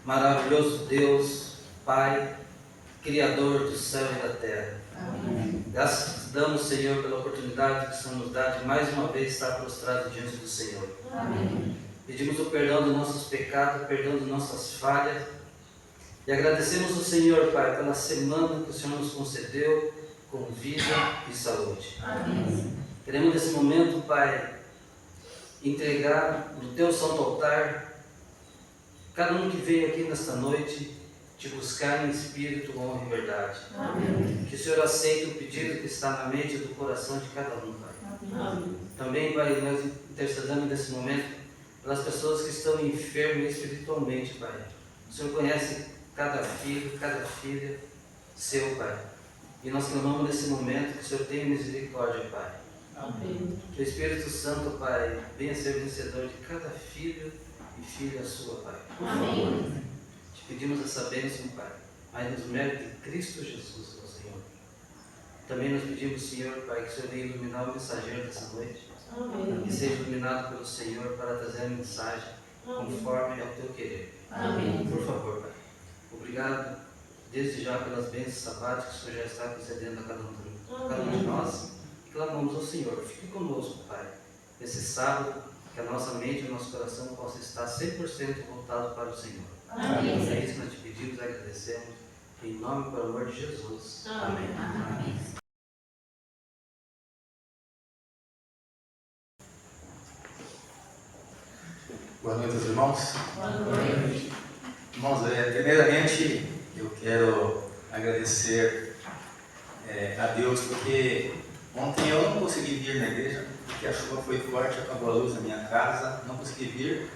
Maravilhoso Deus, Pai, Criador do céu e da terra. Amém. Graças damos, Senhor, pela oportunidade que o Senhor nos dá de mais uma vez estar prostrado diante do Senhor. Amém. Pedimos o perdão dos nossos pecados, o perdão das nossas falhas. E agradecemos ao Senhor, Pai, pela semana que o Senhor nos concedeu com vida e saúde. Amém. Queremos nesse momento, Pai, entregar no Teu santo altar cada um que veio aqui nesta noite te buscar em espírito, honra e verdade. Amém. Que o Senhor aceite o pedido que está na mente e do coração de cada um, Pai. Amém. Também, Pai, nós intercedemos nesse momento pelas pessoas que estão enfermas espiritualmente, Pai. O Senhor conhece cada filho, cada filha seu, Pai. E nós clamamos nesse momento que o Senhor tenha misericórdia, Pai. Amém. Que o Espírito Santo, Pai, venha ser vencedor de cada filho e filha sua, Pai. Amém. Te pedimos essa bênção, Pai, mas nos méritos de Cristo Jesus, meu Senhor. Também nós pedimos, Senhor, Pai, que o Senhor venha iluminar o mensageiro dessa noite. Amém. Que seja iluminado pelo Senhor para trazer a mensagem conforme ao teu querer. Amém. Por favor, Pai. Obrigado desde já pelas bênçãos sabáticas que o Senhor já está concedendo a cada um de nós. E clamamos ao Senhor, fique conosco, Pai, nesse sábado, que a nossa mente e o nosso coração possa estar 100% voltado para o Senhor. Amém. É isso que nós te pedimos e agradecemos. Em nome e pelo amor de Jesus. Amém. Amém. Boa noite aos irmãos. Boa noite. Irmãos, primeiramente eu quero agradecer a Deus porque ontem eu não consegui vir na igreja, porque a chuva foi forte, acabou a luz na minha casa, não consegui vir.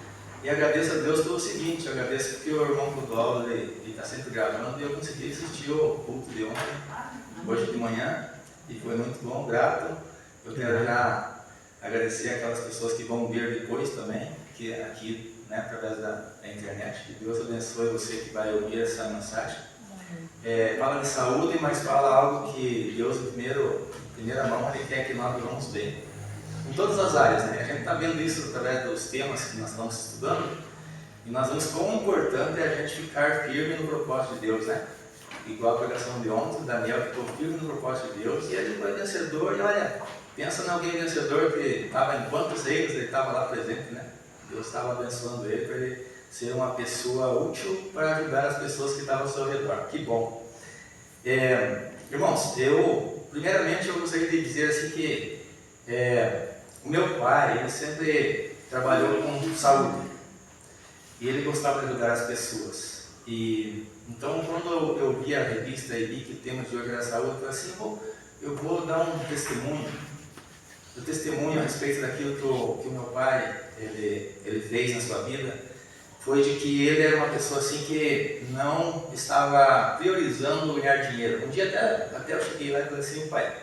E agradeço a Deus pelo seguinte, eu agradeço porque o irmão Clodoaldo está sempre gravando e eu consegui assistir o culto de ontem, hoje de manhã, e foi muito bom, grato. Eu quero já agradecer aquelas pessoas que vão ver depois também, que aqui, né, através da internet. Que Deus abençoe você que vai ouvir essa mensagem. Fala de saúde, mas fala algo que Deus, em primeira mão, Ele quer que nós vivamos bem. Em todas as áreas, né? A gente está vendo isso através dos temas que nós estamos estudando, e nós vemos quão importante é a gente ficar firme no propósito de Deus, né? Igual a pregação de ontem, Daniel ficou firme no propósito de Deus, e ele foi vencedor, e olha, pensa em alguém vencedor que estava em quantos reinos ele estava lá presente, né? Deus estava abençoando ele para ele ser uma pessoa útil para ajudar as pessoas que estavam ao seu redor. Que bom! Irmãos, primeiramente eu gostaria de dizer assim que o meu pai, ele sempre trabalhou com saúde e ele gostava de ajudar as pessoas. E então, quando eu vi a revista e vi que o tema de hoje era saúde, eu falei assim, eu vou dar um testemunho a respeito daquilo que o meu pai ele fez na sua vida. Foi de que ele era uma pessoa assim que não estava priorizando ganhar dinheiro. Um dia até eu cheguei lá e falei assim, pai,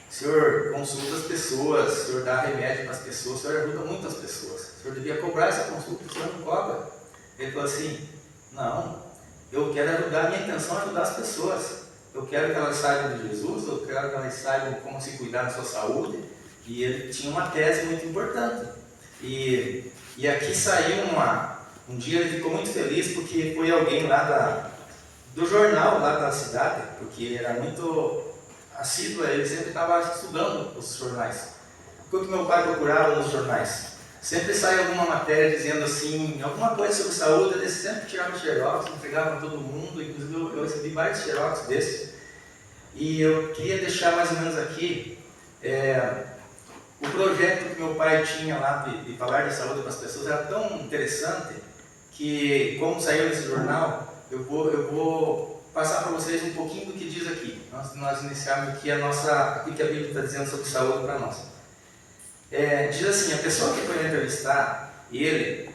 o senhor consulta as pessoas, o senhor dá remédio para as pessoas, o senhor ajuda muitas pessoas, o senhor devia cobrar essa consulta, o senhor não cobra. Ele falou assim, não, eu quero ajudar, a minha intenção é ajudar as pessoas, eu quero que elas saibam de Jesus, eu quero que elas saibam como se cuidar da sua saúde. E ele tinha uma tese muito importante. E aqui saiu um dia, ele ficou muito feliz porque foi alguém lá do jornal lá da cidade, porque ele era muito assíduo, ele sempre estava estudando os jornais. O que meu pai procurava nos jornais? Sempre sai alguma matéria dizendo assim, alguma coisa sobre saúde, ele sempre tirava xerox, entregava para todo mundo, inclusive eu recebi vários xerox desses. E eu queria deixar mais ou menos aqui o projeto que meu pai tinha lá de falar de saúde para as pessoas era tão interessante que, como saiu nesse jornal, eu vou passar para vocês um pouquinho do que diz aqui. Nós iniciarmos aqui o que a Bíblia está dizendo sobre saúde para nós. Diz assim, a pessoa que foi entrevistar, ele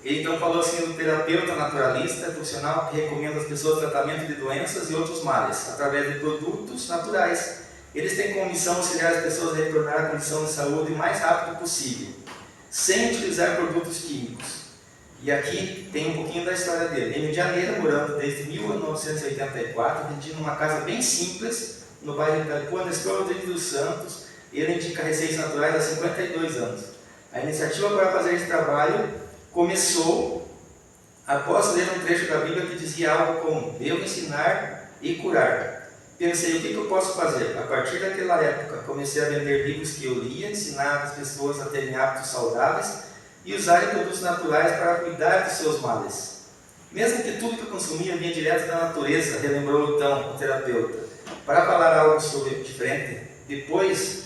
então falou assim, do terapeuta naturalista profissional que recomenda às pessoas tratamento de doenças e outros males, através de produtos naturais. Eles têm como missão auxiliar as pessoas a retornar à condição de saúde o mais rápido possível, sem utilizar produtos químicos. E aqui tem um pouquinho da história dele. Em Janeiro, morando desde 1984, vendido numa casa bem simples, no bairro de Itaipuã, no Espírito dos Santos. Ele indica receitas naturais há 52 anos. A iniciativa para fazer esse trabalho começou após ler um trecho da Bíblia que dizia algo como: devo ensinar e curar. Pensei, o que eu posso fazer? A partir daquela época, comecei a vender livros que eu lia, ensinar as pessoas a terem hábitos saudáveis e usarem produtos naturais para cuidar de seus males. Mesmo que tudo que eu consumia vinha direto da natureza, relembrou então o terapeuta. Para falar algo sobre diferente, depois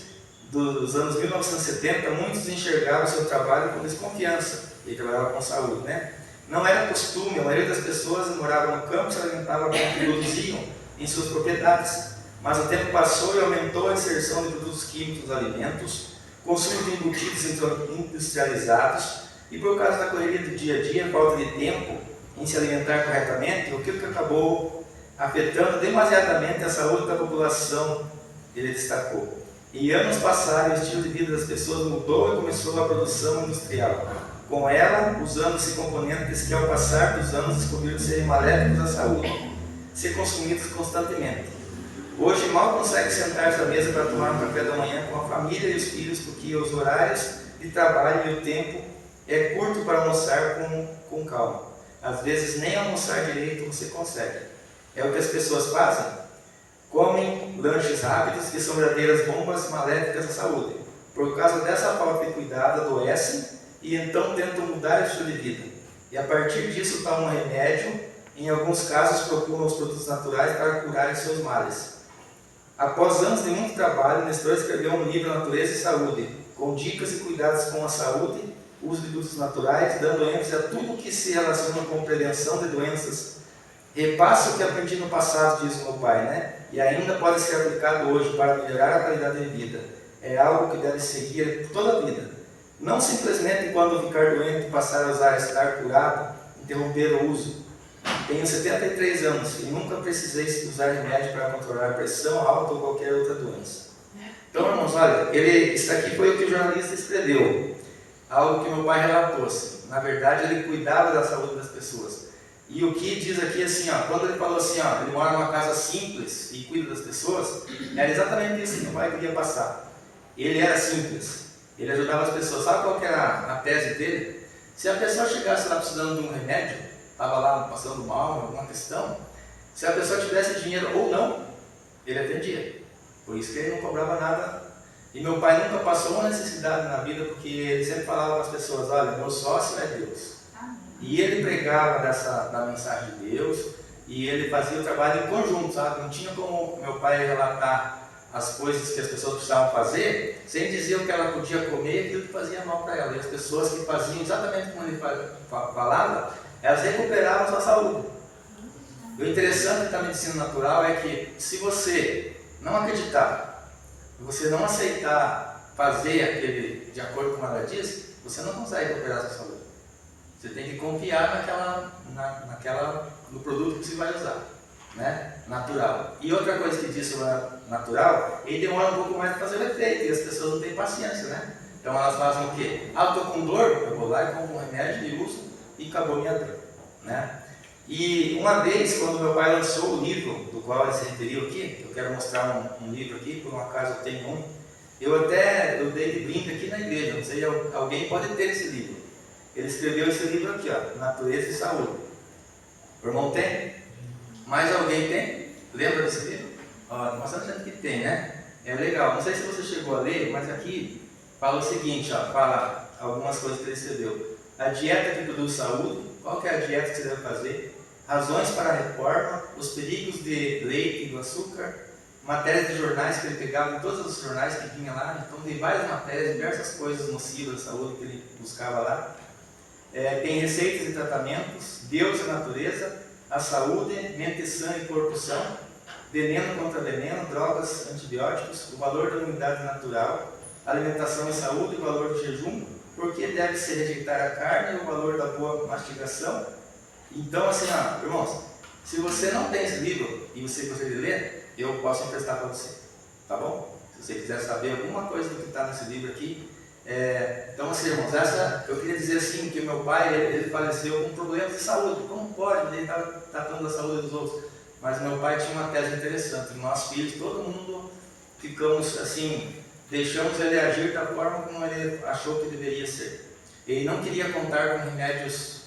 dos anos 1970, muitos enxergavam seu trabalho com desconfiança. Ele trabalhava com saúde, né? Não era costume, a maioria das pessoas morava no campo e se alimentava com o que produziam em suas propriedades. Mas o tempo passou e aumentou a inserção de produtos químicos nos alimentos, consumo de embutidos industrializados e, por causa da correria do dia a dia, falta de tempo em se alimentar corretamente, o que acabou afetando demasiadamente a saúde da população, ele destacou. Em anos passaram, o estilo de vida das pessoas mudou e começou a produção industrial. Com ela, usando-se componentes que, ao passar dos anos, descobriram serem maléficos à saúde, ser consumidos constantemente. Hoje, mal consegue sentar-se à mesa para tomar um café da manhã com a família e os filhos, porque os horários de trabalho e o tempo é curto para almoçar com calma. Às vezes, nem almoçar direito você consegue. É o que as pessoas fazem. Comem lanches rápidos que são verdadeiras bombas maléficas à saúde. Por causa dessa falta de cuidado, adoecem e então tentam mudar o estilo de vida. E a partir disso tomam um remédio. Em alguns casos procuram os produtos naturais para curarem seus males. Após anos de muito trabalho, Nestor escreveu um livro, Natureza e Saúde, com dicas e cuidados com a saúde, uso de produtos naturais, dando ênfase a tudo que se relaciona com prevenção de doenças. Repasso o que aprendi no passado, diz o meu pai, né? E ainda pode ser aplicado hoje para melhorar a qualidade de vida. É algo que deve seguir toda a vida. Não simplesmente quando ficar doente, passar a usar, estar curado, interromper o uso. Tenho 73 anos e nunca precisei usar remédio para controlar pressão alta ou qualquer outra doença. Então, irmãos, olha, isso aqui foi o que o jornalista escreveu. Algo que meu pai relatou-se. Na verdade, ele cuidava da saúde das pessoas. E o que diz aqui assim, ó, quando ele falou assim, ó, ele mora numa casa simples e cuida das pessoas, era exatamente isso que meu pai queria passar. Ele era simples, ele ajudava as pessoas. Sabe qual que era a tese dele? Se a pessoa chegasse lá precisando de um remédio, estava lá passando mal, alguma questão, se a pessoa tivesse dinheiro ou não, ele atendia. Por isso que ele não cobrava nada. E meu pai nunca passou uma necessidade na vida, porque ele sempre falava para as pessoas, olha, meu sócio é Deus. E ele pregava da mensagem de Deus, e ele fazia o trabalho em conjunto, sabe? Não tinha como meu pai relatar as coisas que as pessoas precisavam fazer, sem dizer o que ela podia comer e aquilo que fazia mal para ela. E as pessoas que faziam exatamente como ele falava, elas recuperavam a sua saúde. E o interessante da medicina natural é que, se você não acreditar, você não aceitar fazer aquele de acordo com ela diz, você não consegue recuperar a sua saúde. Você tem que confiar no produto que você vai usar, né? Natural. E outra coisa que diz sobre a natural, ele demora um pouco mais para fazer o efeito, e as pessoas não têm paciência, né? Então elas fazem o quê? Ah, eu estou com dor, eu vou lá e compro um remédio e uso, e acabou minha dor, né? E uma vez, quando meu pai lançou o livro, do qual ele se referiu aqui, eu quero mostrar um livro aqui, por um acaso eu tenho um, eu dei de brinco aqui na igreja, não sei, alguém pode ter esse livro. Ele escreveu esse livro aqui, ó, Natureza e Saúde. O irmão tem? Mais alguém tem? Lembra desse livro? Ó, tem bastante gente que tem, né? É legal, não sei se você chegou a ler, mas aqui fala o seguinte, ó, fala algumas coisas que ele escreveu. A dieta que produz saúde, qual que é a dieta que você deve fazer? Razões para a reforma, os perigos de leite e do açúcar, matérias de jornais que ele pegava em todos os jornais que vinha lá, então tem várias matérias, diversas coisas nocivas da saúde que ele buscava lá. Tem receitas e tratamentos, Deus e a natureza, a saúde, mente sã e corpo são, veneno contra veneno, drogas, antibióticos, o valor da imunidade natural, alimentação e saúde, o valor do jejum, por que deve-se rejeitar a carne e o valor da boa mastigação. Então, assim, ó, irmãos, se você não tem esse livro e você gostaria de ler, eu posso emprestar para você, tá bom? Se você quiser saber alguma coisa do que está nesse livro aqui. Então, assim, irmãos, eu queria dizer assim, que meu pai, ele faleceu com problemas de saúde. Como pode? Ele estava tratando da saúde dos outros. Mas meu pai tinha uma tese interessante. Nós filhos, todo mundo ficamos assim, deixamos ele agir da forma como ele achou que deveria ser. Ele não queria contar com remédios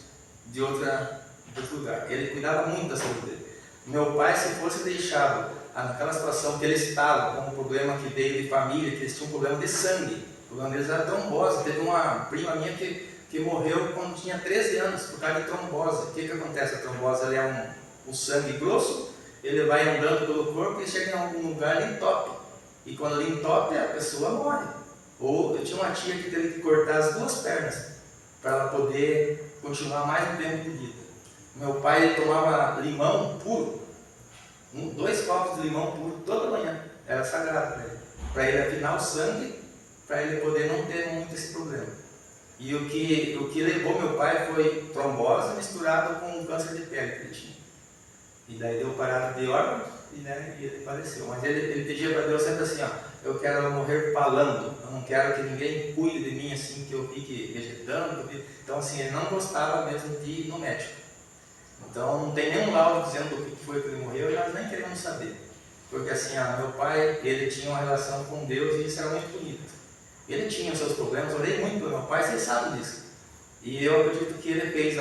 de outra em outro lugar. Ele cuidava muito da saúde dele. Meu pai, se fosse deixado naquela situação que ele estava, com um problema que veio de família, que eles tinham um problema de sangue, o problema deles era trombose. Teve uma prima minha que morreu quando tinha 13 anos por causa de trombose. O que acontece? A trombose ela é um sangue grosso, ele vai andando pelo corpo e chega em algum lugar e entope. E quando ele entope, a pessoa morre. Ou eu tinha uma tia que teve que cortar as 2 pernas para ela poder continuar mais um tempo de vida. Meu pai ele tomava limão puro, 2 copos de limão puro toda manhã, era sagrado para ele afinar o sangue, para ele poder não ter muito esse problema. E o que levou meu pai foi trombose misturado com câncer de pele que ele tinha. E daí deu parada de órgãos e ele faleceu. Mas ele pedia para Deus sempre assim, ó, eu quero morrer falando, eu não quero que ninguém cuide de mim assim, que eu fique vegetando. Então assim, ele não gostava mesmo de ir no médico. Então não tem nenhum laudo dizendo o que foi que ele morreu e nós nem queremos saber. Porque assim, meu pai, ele tinha uma relação com Deus e isso era muito bonito. Ele tinha os seus problemas, orei muito pelo meu pai, vocês sabem disso. E eu acredito que ele fez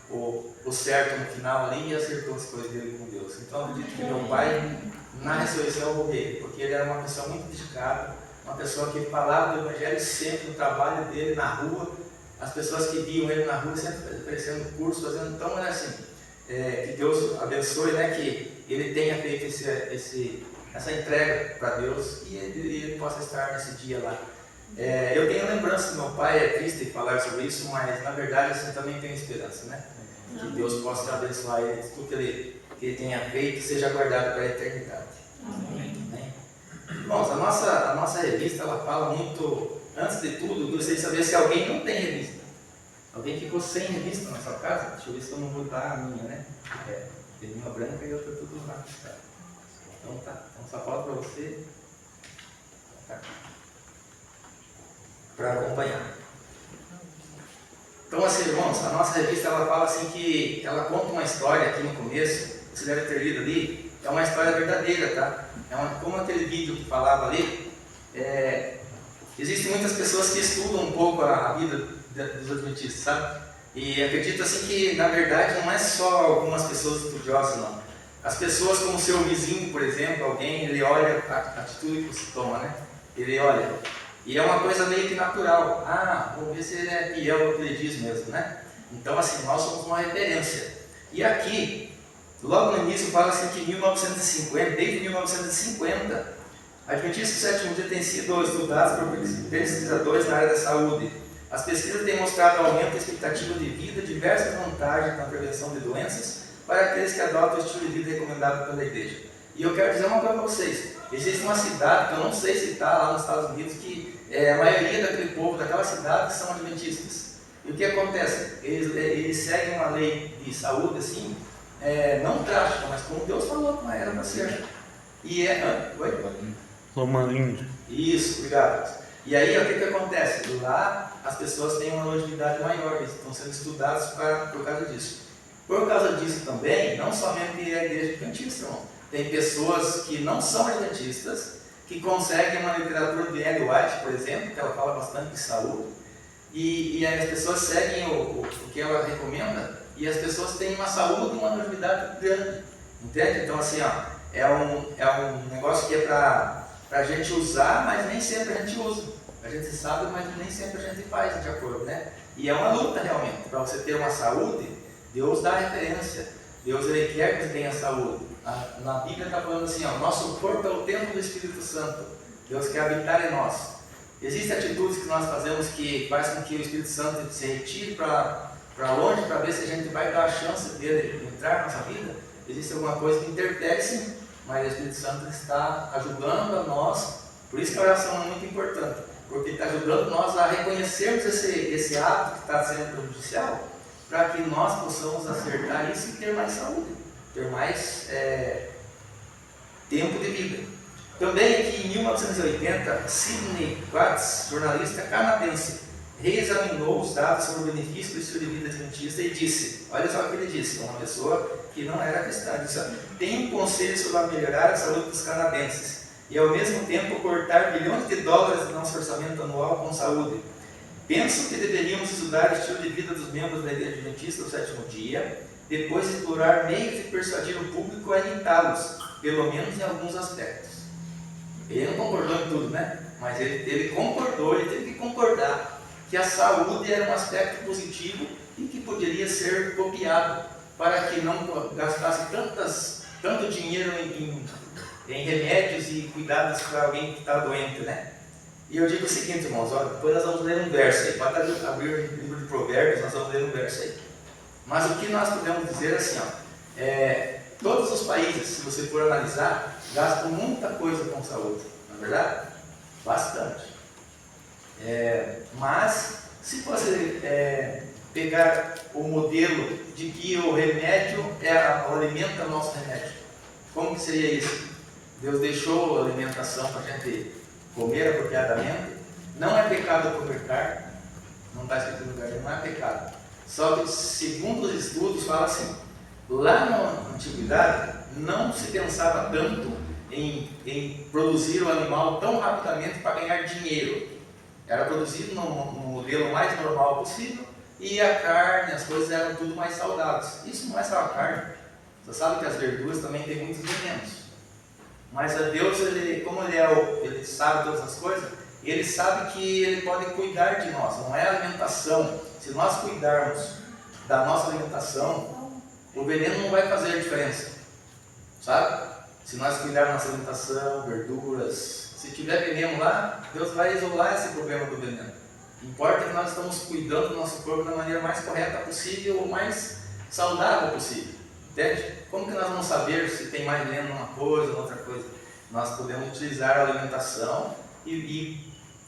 o certo no final ali e acertou as coisas dele com Deus. Então eu acredito que meu pai, na ressurreição, eu vou ver, porque ele era uma pessoa muito dedicada, uma pessoa que falava do Evangelho sempre no trabalho dele, na rua. As pessoas que viam ele na rua sempre oferecendo curso, fazendo. Então era assim, que Deus abençoe, que ele tenha feito essa entrega para Deus e ele possa estar nesse dia lá. Eu tenho lembrança do meu pai, é triste falar sobre isso, mas na verdade assim, também tenho esperança, que Deus possa abençoar ele, tudo que ele tenha feito seja guardado para a eternidade. Amém. Irmãos, a nossa revista ela fala muito, antes de tudo, gostaria de saber se alguém não tem revista. Alguém ficou sem revista na sua casa? Deixa eu ver se eu não vou dar a minha, Tem uma branca e outra tudo lá. Então tá, então só falta para você para acompanhar. Então assim, irmãos, a nossa revista ela fala assim que ela conta uma história aqui no começo, você deve ter lido ali, é uma história verdadeira, tá? Como aquele vídeo que falava ali, existem muitas pessoas que estudam um pouco a vida dos adventistas, sabe? E acredito assim que na verdade não é só algumas pessoas estudiosas, não. As pessoas como o seu vizinho, por exemplo, alguém, ele olha a atitude que você toma, Ele olha. E é uma coisa meio que natural. Vamos ver se ele é fiel ao que ele diz mesmo, Então, assim, nós somos uma referência. E aqui, logo no início, fala assim que desde 1950, adventistas do sétimo dia têm sido estudados por pesquisadores na área da saúde. As pesquisas têm mostrado aumento da expectativa de vida, diversas vantagens na prevenção de doenças para aqueles que adotam o estilo de vida recomendado pela igreja. E eu quero dizer uma coisa para vocês. Existe uma cidade, que eu não sei se está lá nos Estados Unidos, que a maioria daquele povo, daquela cidade, são adventistas. E o que acontece? Eles seguem uma lei de saúde, assim, não drástica, mas como Deus falou, não era para ser. E Romaninho. Isso, obrigado. E aí, o que acontece? Lá, as pessoas têm uma longevidade maior, eles estão sendo estudados por causa disso. Por causa disso também, não somente a igreja adventista, irmão. Tem pessoas que não são adventistas, que conseguem uma literatura de Ellen White, por exemplo, que ela fala bastante de saúde, e as pessoas seguem o que ela recomenda, e as pessoas têm uma saúde e uma longevidade grande. Entende? Então, assim, é um negócio que é para a gente usar, mas nem sempre a gente usa. A gente sabe, mas nem sempre a gente faz de acordo, E é uma luta realmente. Para você ter uma saúde, Deus dá referência. Deus ele quer que você tenha saúde. Na Bíblia está falando assim, nosso corpo é o templo do Espírito Santo. Deus quer habitar em nós. Existem atitudes que nós fazemos que faz com que o Espírito Santo se retire para longe, para ver se a gente vai dar a chance dele entrar na nossa vida. Existe alguma coisa que interfere, sim, mas o Espírito Santo está ajudando a nós. Por isso que a oração é muito importante, porque está ajudando nós a reconhecermos esse ato que está sendo prejudicial, para que nós possamos acertar isso e ter mais saúde, ter mais tempo de vida. Também aqui em 1980, Sidney Watts, jornalista canadense, reexaminou os dados sobre o benefício do estilo de vida adventista e disse, olha só o que ele disse, uma pessoa que não era cristã, disse, tem um conselho sobre melhorar a saúde dos canadenses e ao mesmo tempo cortar bilhões de dólares no nosso orçamento anual com saúde. Penso que deveríamos estudar o estilo de vida dos membros da Igreja Adventista do sétimo dia, depois explorar meios de persuadir o público a imitá-los, pelo menos em alguns aspectos. Ele não concordou em tudo, né? Mas ele concordou, ele teve que concordar que a saúde era um aspecto positivo e que poderia ser copiado para que não gastasse tanto dinheiro em remédios e cuidados para alguém que está doente, né? E eu digo o seguinte, irmãos, olha, depois nós vamos ler um verso aí, pode abrir o livro de Provérbios, nós vamos ler um verso aí. Mas o que nós podemos dizer é assim, ó, todos os países, se você for analisar, gastam muita coisa com saúde, não é verdade? Bastante. Mas, se você pegar o modelo de que o remédio o alimento é o nosso remédio, como que seria isso? Deus deixou a alimentação para a gente comer apropriadamente. Não é pecado comer carne, não está escrito no lugar, não é pecado. Só que, segundo os estudos, fala assim, lá na antiguidade não se pensava tanto em produzir o animal tão rapidamente para ganhar dinheiro. Era produzido no modelo mais normal possível e a carne, as coisas eram tudo mais saudáveis. Isso não é só a carne. Você sabe que as verduras também têm muitos venenos. Mas a Deus, como ele sabe todas as coisas, ele sabe que ele pode cuidar de nós. Não é alimentação. Se nós cuidarmos da nossa alimentação, o veneno não vai fazer diferença. Sabe? Se nós cuidarmos da nossa alimentação, verduras, se tiver veneno lá, Deus vai isolar esse problema do veneno. Importa que nós estamos cuidando do nosso corpo da maneira mais correta possível, ou mais saudável possível. Entende? Como que nós vamos saber se tem mais veneno numa coisa ou outra coisa? Nós podemos utilizar a alimentação e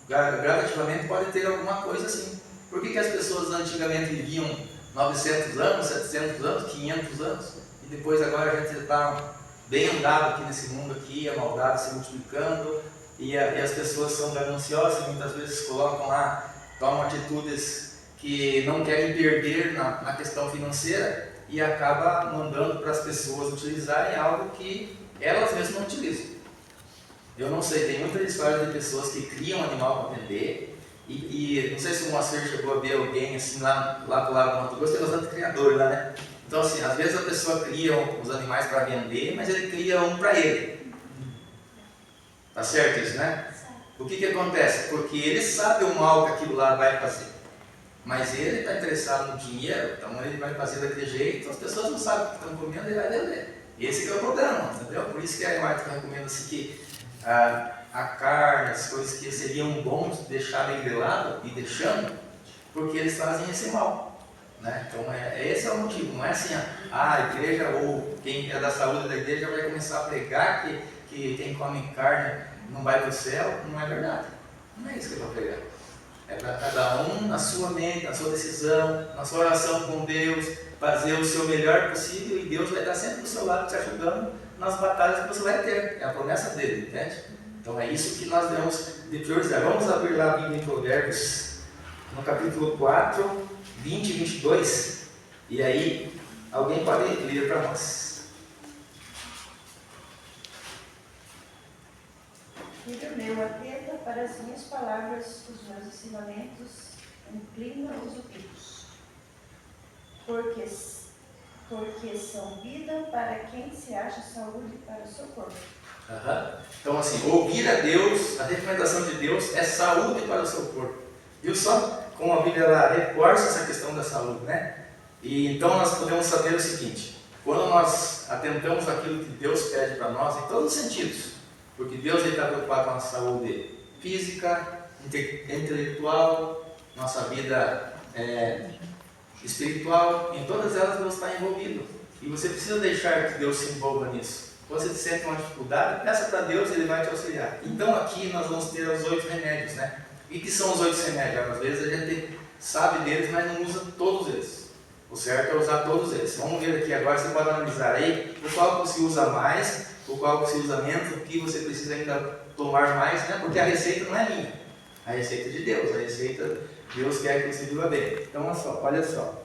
gradativamente pode ter alguma coisa assim. Por que as pessoas antigamente viviam 900 anos, 700 anos, 500 anos? E depois agora a gente está bem andado aqui nesse mundo aqui, a maldade se multiplicando e as pessoas são gananciosas, muitas vezes colocam lá, tomam atitudes que não querem perder na questão financeira e acaba mandando para as pessoas utilizarem algo que elas mesmas não utilizam. Eu não sei, tem muitas histórias de pessoas que criam animal para vender e não sei se o Moacir chegou a ver alguém assim lá do lado do Mato Grosso, tem bastante criadores lá, né? Então assim, às vezes a pessoa cria os animais para vender, mas ele cria um para ele. Tá certo isso, né? O que acontece? Porque ele sabe o mal que aquilo lá vai fazer. Mas ele está interessado no dinheiro, então ele vai fazer daquele jeito, as pessoas não sabem o que estão comendo, ele vai vender. Esse que é o problema, entendeu? Por isso que a Marta recomenda assim, que a carne, as coisas que seriam bons deixarem de lado e deixando, porque eles fazem esse mal. Né? Então esse é o motivo, não é assim, a igreja ou quem é da saúde da igreja vai começar a pregar que quem come carne não vai para o céu, não é verdade. Não é isso que eu vou pregar. É para cada um, na sua mente, na sua decisão, na sua oração com Deus, fazer o seu melhor possível e Deus vai estar sempre do seu lado te ajudando nas batalhas que você vai ter. É a promessa dele, entende? Então é isso que nós devemos de priorizar. Vamos abrir lá a Bíblia em Provérbios, no capítulo 4, 20 e 22. E aí, alguém pode ler para nós. Filho meu, atenta para as minhas palavras, os meus ensinamentos, inclina os ouvidos. Porque são vida para quem se acha saúde para o seu corpo. Então assim, ouvir a Deus, a recomendação de Deus é saúde para o seu corpo. Viu só como a Bíblia ela reforça essa questão da saúde, né? E então nós podemos saber o seguinte, quando nós atentamos aquilo que Deus pede para nós, em todos os sentidos, porque Deus está preocupado com a nossa saúde física, intelectual, nossa vida espiritual, em todas elas Deus está envolvido. E você precisa deixar que Deus se envolva nisso. Quando você sente uma dificuldade, peça para Deus, Ele vai te auxiliar. Então aqui nós vamos ter os 8 remédios, né? E que são os 8 remédios? Às vezes a gente sabe deles, mas não usa todos eles. O certo é usar todos eles. Vamos ver aqui agora, você pode analisar aí o qual você usa mais, o qual você usa menos, o que você precisa ainda tomar mais, né? Porque a receita não é minha, a receita é de Deus, a receita Deus quer que você viva bem. Então olha só.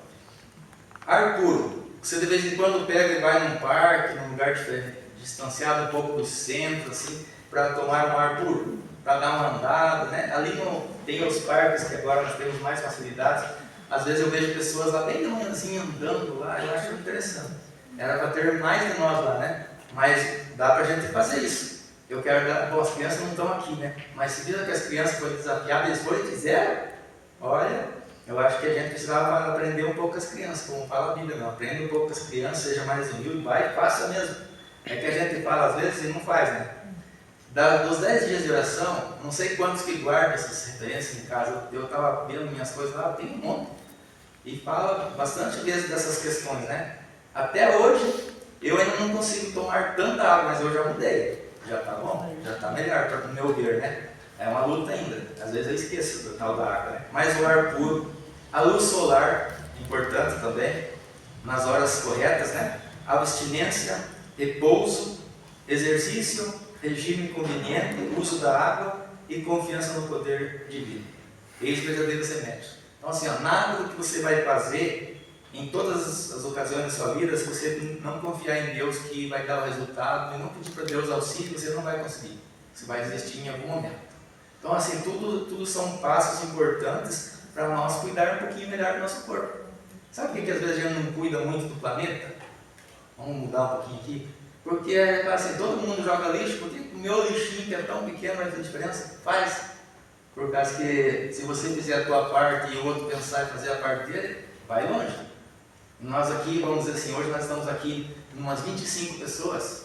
Ar puro. Você de vez em quando pega e vai num parque, num lugar diferente, distanciado um pouco do centro, assim, para tomar um ar puro, para dar uma andada, né? Ali tem os parques que agora nós temos mais facilidades às vezes eu vejo pessoas lá bem de manhãzinha andando lá, eu acho interessante. Era para ter mais de nós lá, né? Mas dá para a gente fazer isso. Eu quero dar, bom, as crianças não estão aqui, né? Mas se viram que as crianças foram desafiadas, eles foram e fizeram, olha, eu acho que a gente precisava aprender um pouco com as crianças, como fala a Bíblia, não. Aprenda um pouco com as crianças, seja mais humilde, vai e faça mesmo. É que a gente fala às vezes e não faz, né? Dos 10 dias de oração, não sei quantos que guardam essas referências em casa. Eu estava vendo minhas coisas lá, tem um monte. E fala bastante vezes dessas questões, né? Até hoje, eu ainda não consigo tomar tanta água, mas eu já mudei. Já está bom, já está melhor, para o meu ver, né? É uma luta ainda. Às vezes eu esqueço do tal da água, né? Mas o ar puro, a luz solar, importante também, nas horas corretas, né? Abstinência, repouso, exercício, regime conveniente, uso da água e confiança no poder divino. Eis verdadeiros remédios. Então assim, ó, nada do que você vai fazer em todas as ocasiões da sua vida, se você não confiar em Deus que vai dar o resultado e não pedir para Deus auxílio, você não vai conseguir. Você vai desistir em algum momento. Então assim, tudo são passos importantes para nós cuidar um pouquinho melhor do nosso corpo. Sabe por que às vezes a gente não cuida muito do planeta? Vamos mudar um pouquinho aqui. Porque assim, todo mundo joga lixo, porque o meu lixinho que é tão pequeno vai fazer diferença? Faz. Por causa que se você fizer a tua parte e o outro pensar em fazer a parte dele, vai longe. Nós aqui, vamos dizer assim, hoje nós estamos aqui em umas 25 pessoas,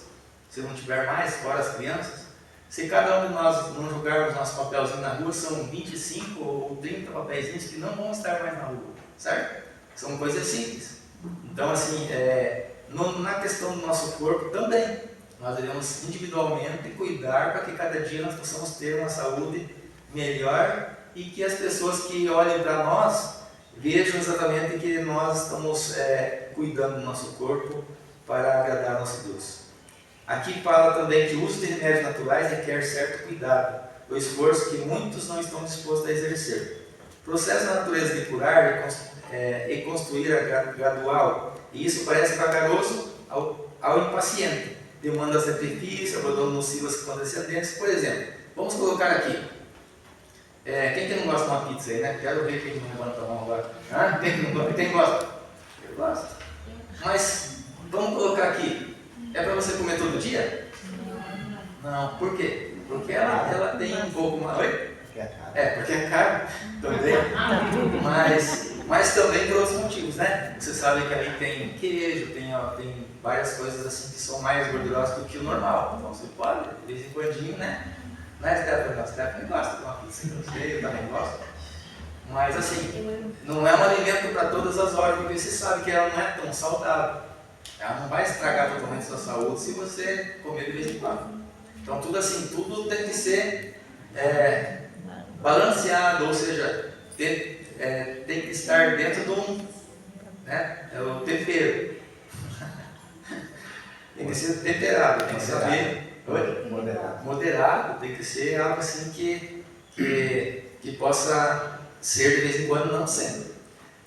se não tiver mais, fora as crianças. Se cada um de nós não jogarmos nosso papelzinho na rua, são 25 ou 30 papeizinhos que não vão estar mais na rua, certo? São coisas simples. Então, assim, na questão do nosso corpo também, nós devemos individualmente cuidar para que cada dia nós possamos ter uma saúde melhor e que as pessoas que olhem para nós vejam exatamente que nós estamos cuidando do nosso corpo para agradar nosso Deus. Aqui fala também que o uso de remédios naturais requer certo cuidado, o esforço que muitos não estão dispostos a exercer. O processo da natureza de curar e construir é gradual, e isso parece vagaroso ao impaciente. Demanda sacrifício, abandono nocivas condescendentes. Por exemplo, vamos colocar aqui. Quem que não gosta de uma pizza aí, né? Quero ver quem não levanta a mão agora. Quem gosta? Eu gosto. Mas, vamos colocar aqui. É para você comer todo dia? Não. Por quê? Porque ela tem um pouco mais... Oi? Porque é caro também. Mas também por outros motivos, né? Você sabe que ali tem queijo, tem várias coisas assim que são mais gordurosas do que o normal. Então você pode, de vez em quando, né? Stephanie gosta de uma pizza, eu também gosto. Mas assim, não é um alimento para todas as horas, porque você sabe que ela não é tão saudável. Ela não vai estragar totalmente a sua saúde se você comer de vez em quando. Então tudo tem que ser balanceado, ou seja, tem que estar dentro de um, o tempero. Tem que ser temperado, tem que saber. Moderado, tem que ser algo assim que possa ser de vez em quando, não sendo.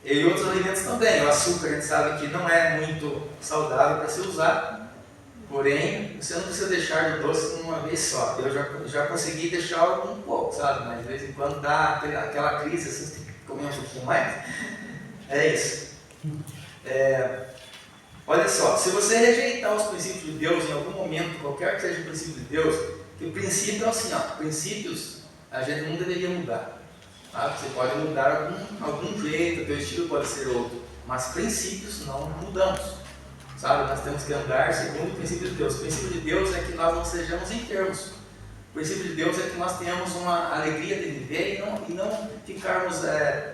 E outros alimentos também. O açúcar a gente sabe que não é muito saudável para se usar, porém você não precisa deixar o doce uma vez só. Eu já consegui deixar um pouco, sabe? Mas de vez em quando dá aquela crise assim, você tem que comer um pouquinho mais. É isso. Olha só, se você rejeitar os princípios de Deus em algum momento, qualquer que seja o princípio de Deus, que o princípio é assim, princípios a gente não deveria mudar. Tá? Você pode mudar algum jeito, o teu estilo pode ser outro, mas princípios não mudamos. Sabe? Nós temos que andar segundo o princípio de Deus. O princípio de Deus é que nós não sejamos enfermos. O princípio de Deus é que nós tenhamos uma alegria de viver e não ficarmos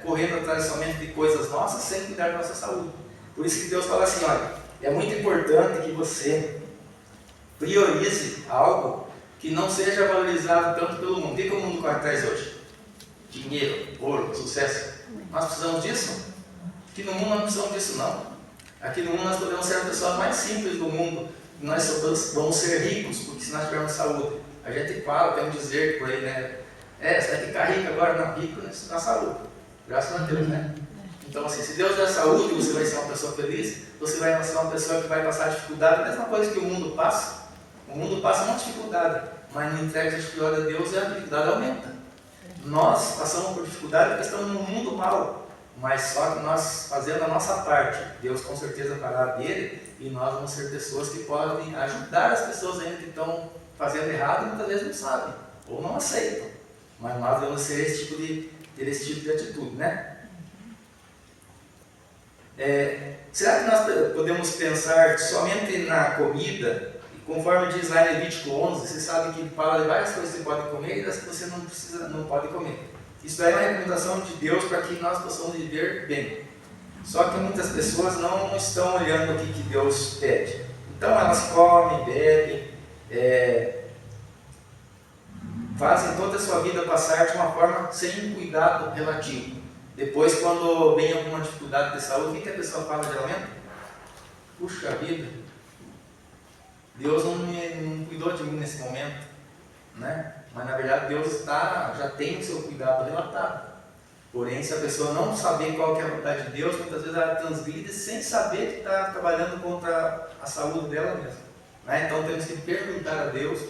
correndo atrás somente de coisas nossas sem cuidar da nossa saúde. Por isso que Deus fala assim, olha, é muito importante que você priorize algo que não seja valorizado tanto pelo mundo. O que o mundo corre atrás hoje? Dinheiro, ouro, sucesso. Nós precisamos disso? Aqui no mundo não precisamos disso não. Aqui no mundo nós podemos ser a pessoa mais simples do mundo. Nós vamos ser ricos, porque se nós tivermos saúde. A gente fala, tem um dizer por aí, né? Você vai ficar rico agora, não, rico na saúde. Graças a Deus, né? Então, assim, se Deus der saúde, você vai ser uma pessoa feliz, você vai ser uma pessoa que vai passar dificuldade, a mesma coisa que o mundo passa. O mundo passa uma dificuldade, mas não entrega a dificuldade a Deus e a dificuldade aumenta. Nós passamos por dificuldade porque estamos num mundo mau. mas só que nós fazendo a nossa parte, Deus com certeza fará dele, e nós vamos ser pessoas que podem ajudar as pessoas ainda que estão fazendo errado e muitas vezes não sabem, ou não aceitam. Mas nós devemos ter esse tipo de atitude, né? Será que nós podemos pensar somente na comida? E conforme diz lá em Levítico 11, você sabe que ele fala de várias coisas que você pode comer e das que você não pode comer. Isso daí é uma recomendação de Deus para que nós possamos viver bem. Só que muitas pessoas não estão olhando o que Deus pede. Então elas comem, bebem, fazem toda a sua vida passar de uma forma sem cuidado relativo. Depois, quando vem alguma dificuldade de saúde, o que a pessoa fala geralmente? Puxa vida, Deus não cuidou de mim nesse momento, né? Mas na verdade Deus já tem o seu cuidado relatado. Porém, se a pessoa não saber qual que é a vontade de Deus, muitas vezes ela transgride sem saber que está trabalhando contra a saúde dela mesma, né? Então temos que perguntar a Deus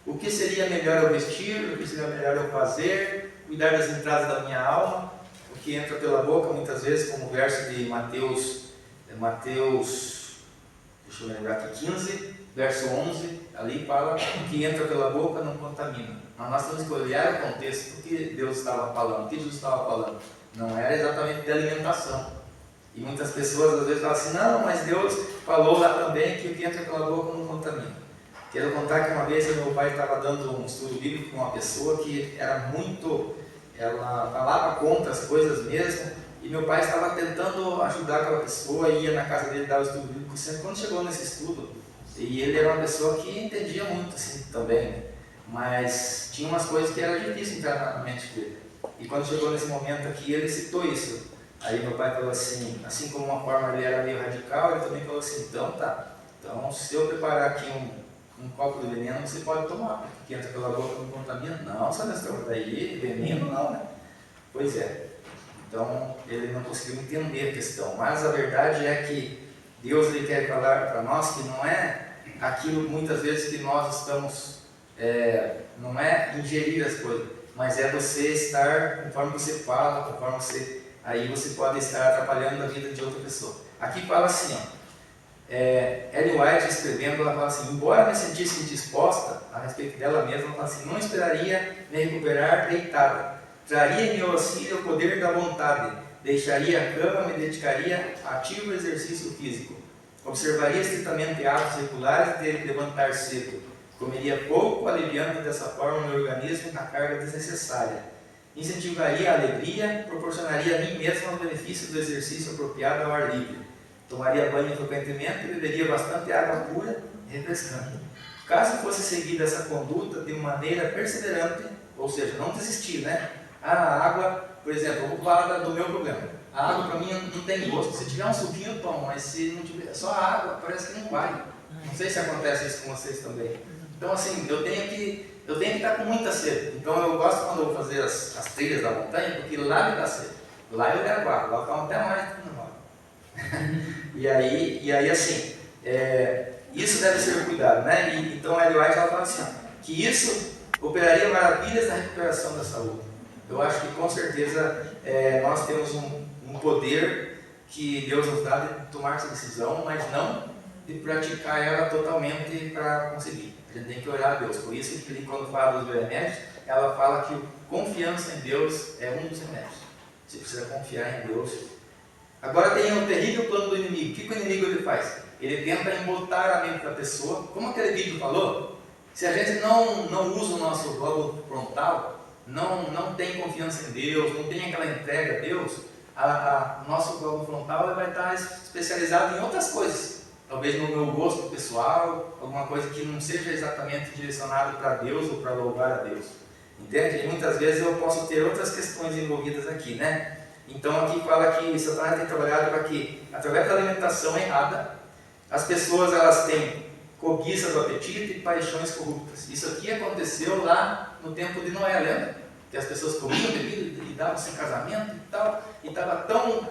o que seria melhor eu vestir, o que seria melhor eu fazer, cuidar das entradas da minha alma, o que entra pela boca, muitas vezes, como o verso de Mateus, deixa eu lembrar aqui, 15, verso 11, ali fala o que entra pela boca não contamina. Mas nós temos que olhar o contexto do que Deus estava falando, o que Jesus estava falando. Não era exatamente de alimentação. E muitas pessoas às vezes falam assim, não, mas Deus falou lá também que o que entra pela boca não contamina. Quero contar que uma vez meu pai estava dando um estudo bíblico com uma pessoa que ela falava contra as coisas mesmo, e meu pai estava tentando ajudar aquela pessoa, ia na casa dele dar o estudo bíblico sempre. Quando chegou nesse estudo, e ele era uma pessoa que entendia muito assim também, mas tinha umas coisas que era difícil entrar na mente dele. E quando chegou nesse momento aqui, ele citou isso. Aí meu pai falou assim como uma forma ele era meio radical, ele também falou assim, então se eu preparar aqui um copo de veneno, você pode tomar, porque que entra pela boca não contamina. Não, sabe essa coisa daí, veneno não, né? Pois é. Então ele não conseguiu entender a questão, mas a verdade é que Deus ele quer falar para nós que não é aquilo muitas vezes que nós estamos, não é ingerir as coisas, mas é você estar, conforme você fala, conforme aí você pode estar atrapalhando a vida de outra pessoa. Aqui fala assim, Ellen White escrevendo, ela fala assim, embora me sentisse indisposta a respeito dela mesma, ela fala assim, não esperaria me recuperar deitada, traria em meu auxílio o poder da vontade, deixaria a cama, me dedicaria a ativo exercício físico, observaria estritamente atos regulares de levantar cedo, comeria pouco, aliviando dessa forma o meu organismo na carga desnecessária, incentivaria a alegria, proporcionaria a mim mesmo o benefício do exercício apropriado ao ar livre, tomaria banho frequentemente e beberia bastante água pura e refrescante. Caso fosse seguida essa conduta de maneira perseverante, ou seja, não desistir, né? A água, por exemplo, eu vou falar do meu problema. A água para mim não tem gosto. Se tiver um suquinho, eu tomo, mas se não tiver só a água, parece que não vai. Não sei se acontece isso com vocês também. Então, assim, eu tenho que estar com muita sede. Então, eu gosto quando eu vou fazer as trilhas da montanha, porque lá me dá sede. Lá eu bebo água, lá eu tomo até mais do que normal. E aí assim, isso deve ser cuidado, né? Então a Ellen White ela fala assim, que isso operaria maravilhas na recuperação da saúde. Eu acho que com certeza nós temos um poder que Deus nos dá de tomar essa decisão, mas não de praticar ela totalmente para conseguir. A gente tem que orar a Deus. Por isso que ele, quando fala dos remédios, ela fala que confiança em Deus é um dos remédios. Você precisa confiar em Deus. Agora tem um terrível plano do inimigo. O que o inimigo ele faz? Ele tenta embotar a mente da pessoa. Como aquele vídeo falou, se a gente não usa o nosso globo frontal, não tem confiança em Deus, não tem aquela entrega a Deus, o nosso globo frontal vai estar especializado em outras coisas. Talvez no meu gosto pessoal, alguma coisa que não seja exatamente direcionada para Deus ou para louvar a Deus. Entende? E muitas vezes eu posso ter outras questões envolvidas aqui, né? Então aqui fala que Satanás tem trabalhado para que, através da alimentação errada, as pessoas elas têm cobiça do apetite e paixões corruptas. Isso aqui aconteceu lá no tempo de Noé, lembra? Que as pessoas comiam bebida e davam sem casamento e tal, e estava tão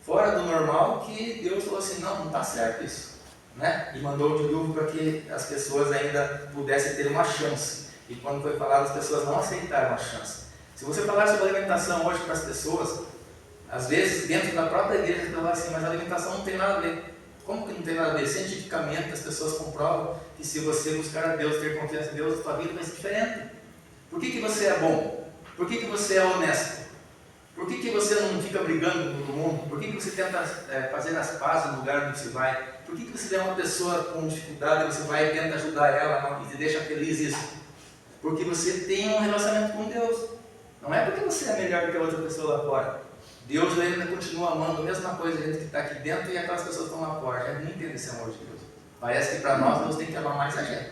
fora do normal que Deus falou assim, não está certo isso, né? E mandou o dilúvio para que as pessoas ainda pudessem ter uma chance. E quando foi falado, as pessoas não aceitaram a chance. Se você falar sobre alimentação hoje para as pessoas, Às vezes, dentro da própria igreja, você fala assim, mas a alimentação não tem nada a ver. Como que não tem nada a ver? Cientificamente, as pessoas comprovam que se você buscar a Deus, ter confiança em Deus, a sua vida vai ser diferente. Por que você é bom? Por que você é honesto? Por que você não fica brigando com todo mundo? Por que você tenta fazer as pazes no lugar onde você vai? Por que você é uma pessoa com dificuldade e você vai e tenta ajudar ela e te deixa feliz isso? Porque você tem um relacionamento com Deus. Não é porque você é melhor que a outra pessoa lá fora. Deus ainda continua amando a mesma coisa, a gente que está aqui dentro e aquelas pessoas que estão lá fora. A gente não entende esse amor de Deus. Parece que para nós, Deus tem que amar mais a gente.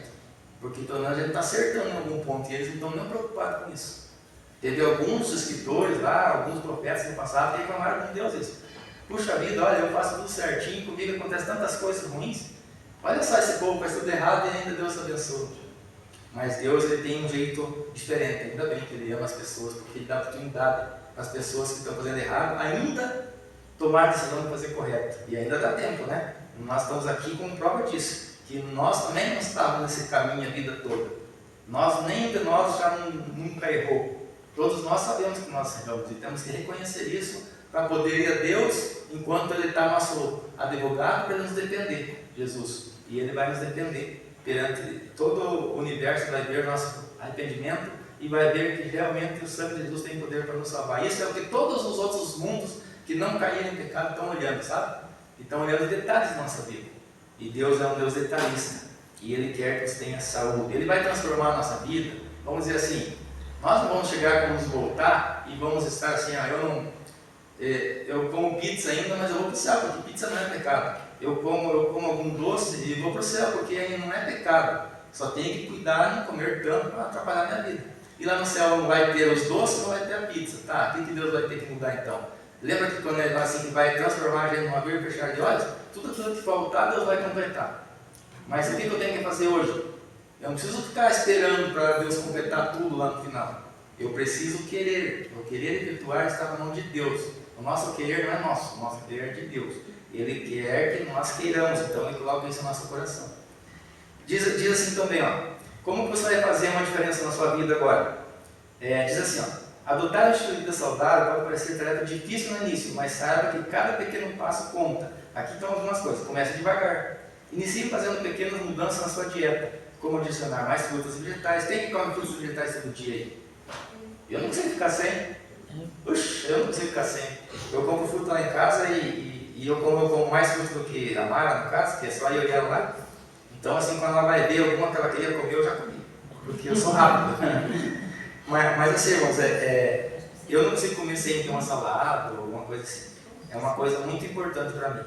Porque pelo menos a gente está acertando em algum ponto e eles não estão nem preocupados com isso. Teve alguns escritores lá, alguns profetas no passado que reclamaram com Deus isso. Puxa vida, olha, eu faço tudo certinho, comigo acontecem tantas coisas ruins. Olha só, esse povo faz tudo errado e ainda Deus abençoa. Mas Deus, ele tem um jeito diferente. Ainda bem que ele ama as pessoas, porque ele dá oportunidade para as pessoas que estão fazendo errado ainda tomar a decisão de fazer correto. E ainda dá tempo, né? Nós estamos aqui como prova disso, que nós também não estávamos nesse caminho a vida toda. Nenhum de nós já nunca errou. Todos nós sabemos que nós erramos e temos que reconhecer isso para poder ir a Deus enquanto Ele está nosso advogado para nos defender, Jesus. E Ele vai nos defender perante todo o universo, vai ver nosso arrependimento e vai ver que realmente o sangue de Jesus tem poder para nos salvar. Isso é o que todos os outros mundos que não caíram em pecado estão olhando, sabe? Estão olhando os detalhes da nossa vida. E Deus é um Deus detalhista. E Ele quer que você tenha saúde. Ele vai transformar a nossa vida. Vamos dizer assim, nós não vamos chegar, vamos voltar e vamos estar assim, eu como pizza ainda, mas eu vou para o céu, porque pizza não é pecado. Eu como algum doce e vou para o céu, porque aí não é pecado. Só tenho que cuidar, não comer tanto para atrapalhar a minha vida. E lá no céu não vai ter os doces, não vai ter a pizza. Tá, o que Deus vai ter que mudar então? Lembra que quando Ele fala assim, que vai transformar a gente numa abrir e fechar de olhos? Tudo aquilo que faltar, Deus vai completar. Mas o que eu tenho que fazer hoje? Eu não preciso ficar esperando para Deus completar tudo lá no final. Eu preciso querer. O querer efetuar está na mão de Deus. O nosso querer não é nosso, o nosso querer é de Deus. Ele quer que nós queiramos, então Ele coloca isso no nosso coração. Diz assim também, como você vai fazer uma diferença na sua vida agora? Diz assim, adotar um estilo de vida saudável pode parecer tarefa difícil no início, mas saiba que cada pequeno passo conta. Aqui estão algumas coisas. Comece devagar. Inicie fazendo pequenas mudanças na sua dieta, como adicionar mais frutas e vegetais. Quem que come frutas e vegetais todo dia aí? Eu não consigo ficar sem. Eu não consigo ficar sem. Eu compro fruta lá em casa e eu como mais fruta do que a Mara, no caso, que é só eu e ela lá. Então, assim, quando ela vai ver alguma que ela queria comer, eu já comi. Porque eu sou rápido. mas assim, irmãos, eu não consigo comer sem ter uma salada ou alguma coisa assim. É uma coisa muito importante para mim.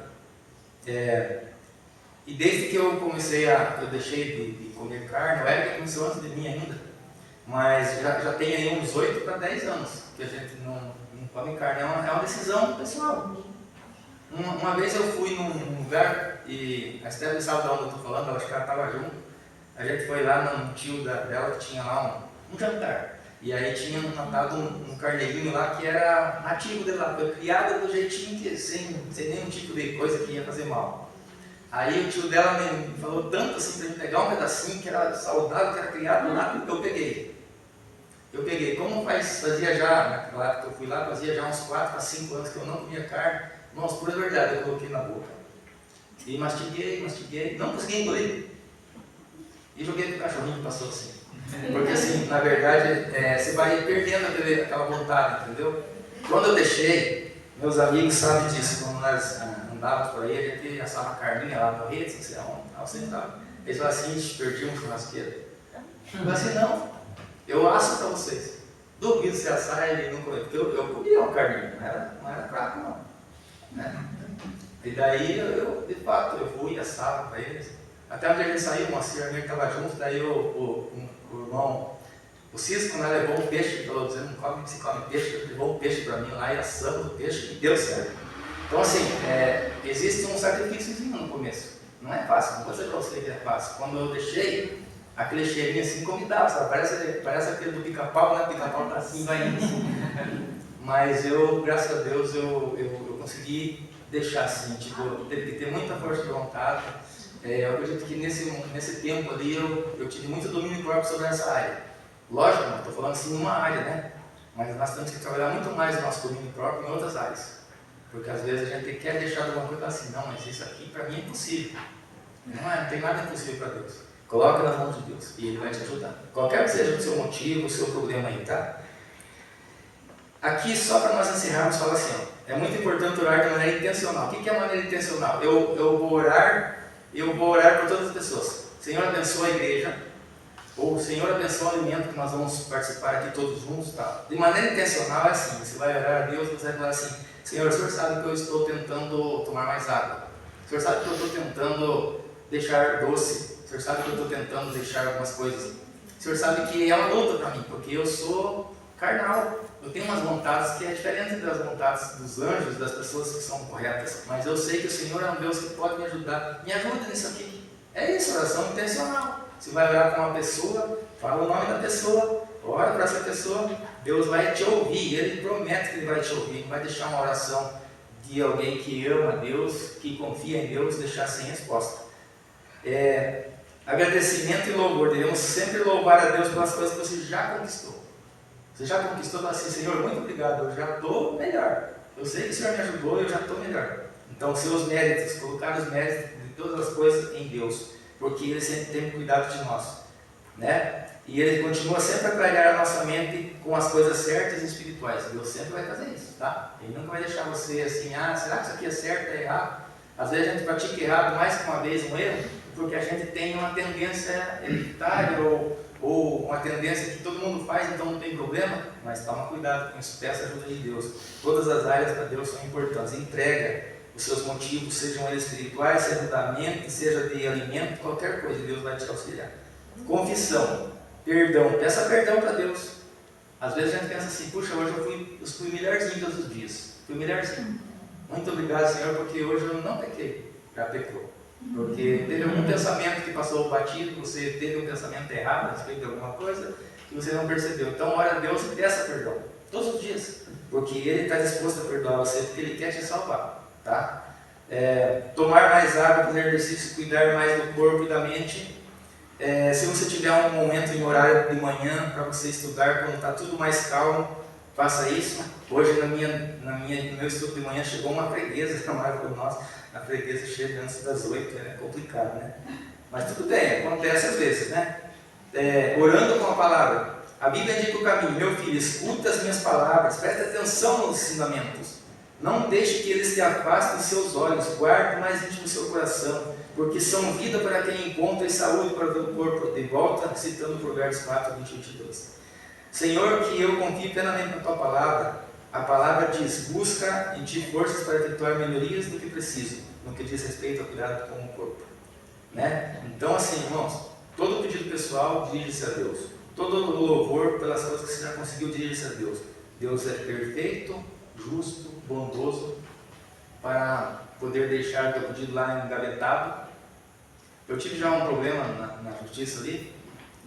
E desde que eu deixei de comer carne, o Eric começou antes de mim ainda, mas já tem aí uns 8 para 10 anos que a gente não come carne. É uma decisão pessoal. Uma vez eu fui num lugar, e a Estela sabe de onde eu estou falando, eu acho que ela estava junto. A gente foi lá num tio dela que tinha lá um jantar. E aí tinha matado um carneirinho lá que era nativo de lá, foi criado do jeitinho que, sem nenhum tipo de coisa que ia fazer mal. Aí o tio dela me falou tanto assim para gente pegar um pedacinho que era saudável, que era criado lá, eu peguei. Como fazia já, naquela época que eu fui lá, fazia já uns 4 a 5 anos que eu não comia carne. Nossa, pura verdade, eu coloquei na boca. E mastiguei, não consegui engolir. E joguei pro cachorrinho que passou assim. Porque assim, na verdade, você vai perdendo aquela vontade, entendeu? Quando eu deixei, meus amigos sabem disso, quando nós andávamos por aí, a gente assava carninha lá no rede, não sei aonde, eu sentava. Eles falaram assim, perdi um churrasqueiro. Eu falei assim, não, eu asso para vocês. Duvido se assar ele não comer, porque eu comia uma carninha, não era fraco não. E daí, de fato, eu fui e assava para eles. Até onde a gente saiu, uma senhora estava junto, daí o irmão, o Cisco, né, levou um peixe, falou, você não come, se come peixe, ele levou um peixe para mim lá e assamos o peixe e deu certo. Então assim, existe um sacrifíciozinho no começo. Não é fácil, não vou dizer para você que é fácil. Quando eu deixei, aquele cheirinho assim convidava, sabe? Parece aquele do pica-pau, né? O pica-pau tá assim, vai indo assim. Mas eu, graças a Deus, eu consegui deixar assim, tipo, teve que ter muita força de vontade. Eu acredito que nesse tempo ali eu tive muito domínio próprio sobre essa área. Lógico, não estou falando assim numa área, né? Mas nós temos que trabalhar muito mais o nosso domínio próprio em outras áreas. Porque às vezes a gente quer deixar alguma coisa assim, não, mas isso aqui para mim é impossível. Não tem nada impossível para Deus. Coloca nas mãos de Deus e Ele vai te ajudar. Qualquer que seja o seu motivo, o seu problema aí, tá? Aqui, só para nós encerrarmos, fala assim, ó, é muito importante orar de maneira intencional. O que é maneira intencional? Eu vou orar por todas as pessoas. Senhor, abençoa a igreja. Ou Senhor, abençoa o alimento que nós vamos participar aqui todos juntos. Tá? De maneira intencional é assim, você vai orar a Deus, você vai falar assim, Senhor, o Senhor sabe que eu estou tentando tomar mais água. O Senhor sabe que eu estou tentando deixar doce. O Senhor sabe que eu estou tentando deixar algumas coisas. O Senhor sabe que é uma luta para mim, porque eu sou carnal. Eu tenho umas vontades que é diferente das vontades dos anjos, das pessoas que são corretas. Mas eu sei que o Senhor é um Deus que pode me ajudar. Me ajuda nisso aqui. É isso, oração intencional. Você vai orar com uma pessoa, fala o nome da pessoa, ora para essa pessoa, Deus vai te ouvir. Ele promete que Ele vai te ouvir. Não vai deixar uma oração de alguém que ama a Deus, que confia em Deus, deixar sem resposta. Agradecimento e louvor. Devemos sempre louvar a Deus pelas coisas que você já conquistou. Você já conquistou, fala assim, Senhor, muito obrigado, eu já estou melhor. Eu sei que o Senhor me ajudou, eu já estou melhor. Então, seus méritos, colocar os méritos de todas as coisas em Deus, porque Ele sempre tem cuidado de nós, né? E Ele continua sempre a trabalhar a nossa mente com as coisas certas e espirituais. Deus sempre vai fazer isso, tá? Ele nunca vai deixar você assim, será que isso aqui é certo, é errado? Às vezes a gente pratica errado mais que uma vez um erro, porque a gente tem uma tendência hereditária ou uma tendência que todo mundo faz, então não tem problema, mas toma cuidado com isso, peça a ajuda de Deus. Todas as áreas para Deus são importantes. Entrega os seus motivos, sejam eles espirituais, seja da mente, seja de alimento, qualquer coisa, Deus vai te auxiliar. Confissão, perdão, peça perdão para Deus. Às vezes a gente pensa assim, puxa, hoje eu fui melhorzinho todos os dias, fui melhorzinho. Muito obrigado, Senhor, porque hoje eu não pequei, já pecou. Porque teve algum pensamento que passou batido, você teve um pensamento errado a respeito de alguma coisa que você não percebeu. Então, ora a Deus e peça perdão, todos os dias, porque Ele está disposto a perdoar você, porque Ele quer te salvar. Tá? Tomar mais água, fazer exercício, cuidar mais do corpo e da mente. Se você tiver um momento em horário de manhã para você estudar, quando está tudo mais calmo, faça isso. Hoje, no meu estudo de manhã, chegou uma freguesa, chamaram por nós. A freguesa chega antes das 8, é complicado, né? Mas tudo bem, acontece às vezes, né? Orando com a palavra. A Bíblia indica o caminho. Meu filho, escuta as minhas palavras, preste atenção nos ensinamentos. Não deixe que eles te afastem dos seus olhos, guarde mais íntimo o seu coração, porque são vida para quem encontra e saúde para o corpo. De volta, citando Provérbios 4, 20 e 22. Senhor, que eu confio plenamente na Tua palavra. A palavra diz, busca em Ti forças para efetuar melhorias do que preciso, no que diz respeito ao cuidado com o corpo. Né? Então, assim, irmãos, todo pedido pessoal dirige-se a Deus. Todo louvor pelas coisas que você já conseguiu dirige-se a Deus. Deus é perfeito, justo, bondoso, para poder deixar o teu pedido lá engavetado. Eu tive já um problema na justiça ali,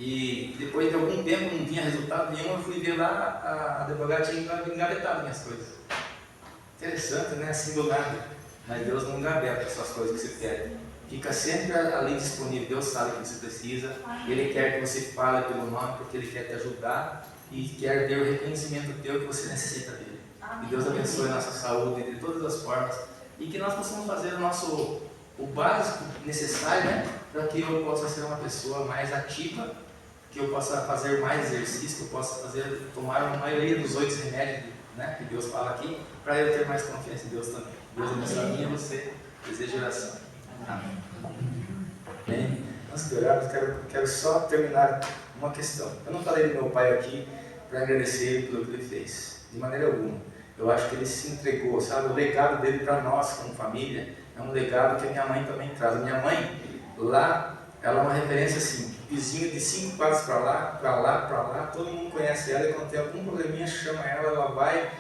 e depois de algum tempo não tinha resultado nenhum, eu fui ver lá, a advogada tinha engavetado minhas coisas. Interessante, né? Assim do nada. Mas Deus não engaveta essas coisas que você quer. Fica sempre ali disponível. Deus sabe o que você precisa. Ele quer que você fale pelo nome, porque Ele quer te ajudar e quer ter o reconhecimento teu que você necessita dele. Que Deus abençoe a nossa saúde de todas as formas e que nós possamos fazer o básico necessário, né? Para que eu possa ser uma pessoa mais ativa, que eu possa fazer mais exercício, que eu possa tomar a maioria dos 8 remédios, né, que Deus fala aqui, para eu ter mais confiança em Deus também. Deus abençoe a mim e a você. Desejo oração. Amém. Bem, antes de orar, eu quero só terminar uma questão. Eu não falei do meu pai aqui para agradecer ele pelo que ele fez, de maneira alguma. Eu acho que ele se entregou, sabe? O legado dele para nós, como família, é um legado que a minha mãe também traz. A minha mãe, lá, ela é uma referência assim, vizinho de 5 quadros para lá, todo mundo conhece ela, e quando tem algum probleminha, chama ela vai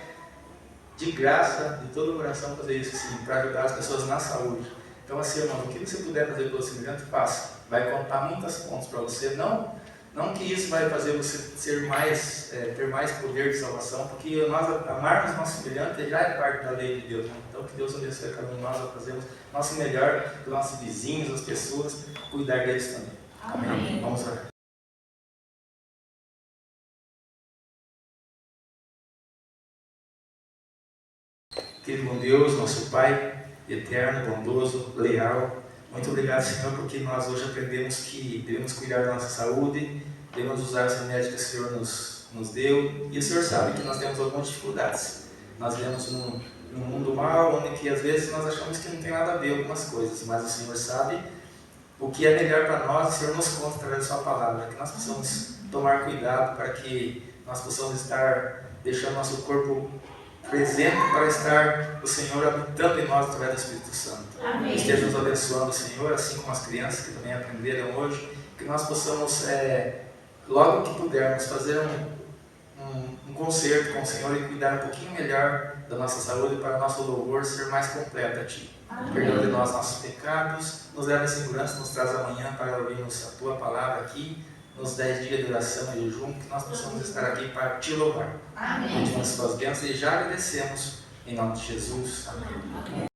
de graça, de todo o coração fazer isso, assim, para ajudar as pessoas na saúde. Então, assim, irmão, o que você puder fazer pelo semelhante, faça. Vai contar muitas pontos para você, não que isso vai fazer você ter mais poder de salvação, porque nós amarmos nosso semelhante já é parte da lei de Deus, né? Então que Deus abençoe cada um de nós a fazermos nosso melhor para os nossos vizinhos, as pessoas, cuidar deles também. Amém. Vamos orar. Querido bom Deus, nosso Pai, eterno, bondoso, leal, muito obrigado, Senhor, porque nós hoje aprendemos que devemos cuidar da nossa saúde, devemos usar os remédios que o Senhor nos deu, e o Senhor sabe que nós temos algumas dificuldades. Nós vivemos num mundo mal, onde que às vezes nós achamos que não tem nada a ver algumas coisas, mas o Senhor sabe o que é melhor para nós, o Senhor nos conta através da sua palavra, que nós possamos tomar cuidado para que nós possamos estar deixando nosso corpo presente para estar o Senhor habitando em nós através do Espírito Santo. Amém. Esteja nos abençoando, Senhor, assim como as crianças que também aprenderam hoje, que nós possamos, logo que pudermos, fazer um concerto com o Senhor e cuidar um pouquinho melhor da nossa saúde para o nosso louvor ser mais completo a Ti. Perdoa de nós nossos pecados, nos leva em segurança, nos traz amanhã para ouvirmos a Tua palavra aqui, nos 10 dias de oração e jejum, que nós possamos estar aqui para Te louvar. Amém. Pedimos as Tuas bênçãos e já agradecemos em nome de Jesus. Amém.